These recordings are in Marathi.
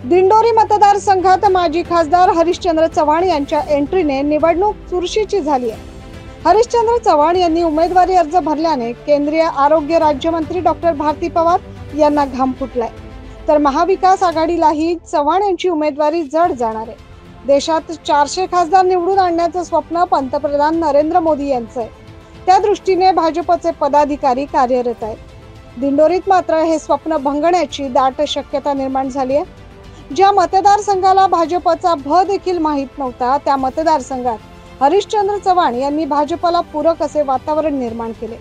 दिंडोरी मतदारसंघात माजी खासदार हरिश्चंद्र चव्हाण यांच्या एंट्रीने निवडणूक चुरशीची झाली आहे। हरिश्चंद्र चव्हाण यांनी उमेदवारी अर्ज भरल्याने केंद्रीय आरोग्य राज्यमंत्री डॉक्टर भारती पवार यांना घाम फुटलाय, तर महाविकास आघाडीलाही चव्हाण यांची उमेदवारी जड जाणार आहे। देशात 400 खासदार निवडून आणण्याचं स्वप्न पंतप्रधान नरेंद्र मोदी यांचं आहे। त्या दृष्टीने भाजपचे पदाधिकारी कार्यरत आहेत। दिंडोरीत मात्र हे स्वप्न भंगण्याची दाट शक्यता निर्माण झाली आहे। ज्या मतदारसंघाला भाजपचा भ देखील माहीत नव्हता, त्या मतदारसंघात हरिश्चंद्र चव्हाण यांनी भाजपला पूरक असे वातावरण निर्माण केले।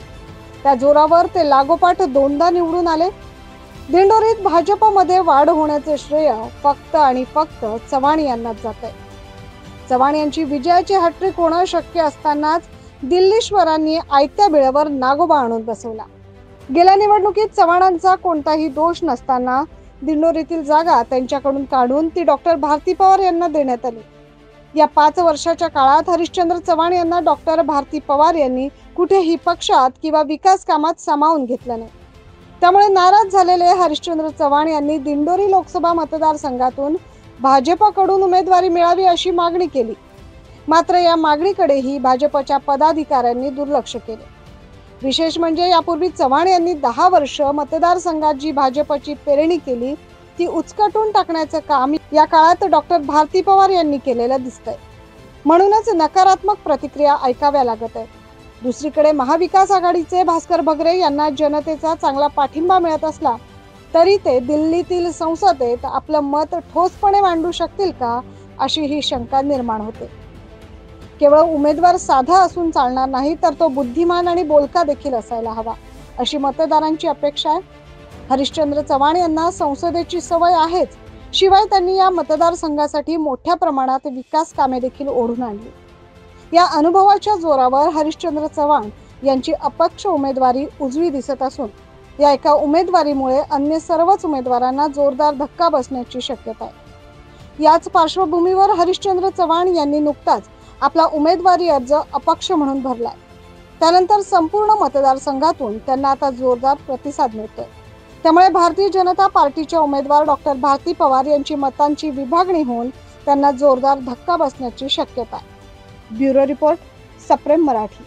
त्या जोरावर ते लागोपाठ दोनदा निवडून आले। दिंडोरीत भाजपमध्ये वाढ होण्याचे श्रेय फक्त आणि फक्त चव्हाण यांनाच जात आहे। चव्हाण यांची विजयाची हॅट्रिक होणं शक्य असतानाच दिल्लीश्वरांनी आयत्या बिळावर नागोबा आणून बसवला। गेल्या निवडणुकीत चव्हाणांचा कोणताही दोष नसताना दिंडोरीतील जागा त्यांच्याकडून काढून ती डॉक्टर भारती पवार यांना देण्यात आली। या 5 वर्षाच्या काळात हरिश्चंद्र चव्हाण यांना डॉक्टर भारती पवार यांनी कुठेही पक्षात किंवा विकास कामात सामावून घेतलं नाही। त्यामुळे नाराज झालेले हरिश्चंद्र चव्हाण यांनी दिंडोरी लोकसभा मतदारसंघातून भाजपकडून उमेदवारी मिळावी अशी मागणी केली। मात्र या मागणीकडेही भाजपच्या पदाधिकाऱ्यांनी दुर्लक्ष केले। विशेष म्हणजे यापूर्वी चव्हाण यांनी 10 वर्ष मतदारसंघात जी भाजपची पेरणी केली ती उचकटून टाकण्याचं काम या काळात डॉक्टर भारती पवार यांनी केलेलं दिसतंय। म्हणूनच नकारात्मक प्रतिक्रिया ऐकाव्या लागत आहेत। दुसरीकडे महाविकास आघाडीचे भास्कर भगरे यांना जनतेचा चांगला पाठिंबा मिळत असला तरी ते दिल्लीतील संसदेत आपलं मत ठोसपणे मांडू शकतील का, अशी ही शंका निर्माण होते। केवळ उमेदवार साधा असून चालणार नाही, तर तो बुद्धिमान आणि बोलका देखील असायला हवा, अशी मतदारांची अपेक्षा आहे। हरिश्चंद्र चव्हाण यांना संसदेची सवय आहेच, शिवाय त्यांनी या मतदारसंघासाठी मोठ्या प्रमाणात विकास कामे देखील ओढून आणली। या अनुभवाच्या जोरावर हरिश्चंद्र चव्हाण यांची अपक्ष उमेदवारी उजवी दिसत असून या एका उमेदवारीमुळे अन्य सर्वच उमेदवारांना जोरदार धक्का बसण्याची शक्यता आहे। याच पार्श्वभूमीवर हरिश्चंद्र चव्हाण यांनी नुकताच आपला उमेदवारी अर्ज अपक्ष म्हणून भरलाय। त्यानंतर संपूर्ण मतदारसंघातून त्यांना आता जोरदार प्रतिसाद मिळतोय। त्यामुळे भारतीय जनता पार्टीच्या उमेदवार डॉक्टर भारती पवार यांची मतांची विभागणी होऊन त्यांना जोरदार धक्का बसण्याची शक्यता आहे। ब्युरो रिपोर्ट, सप्रेम मराठी।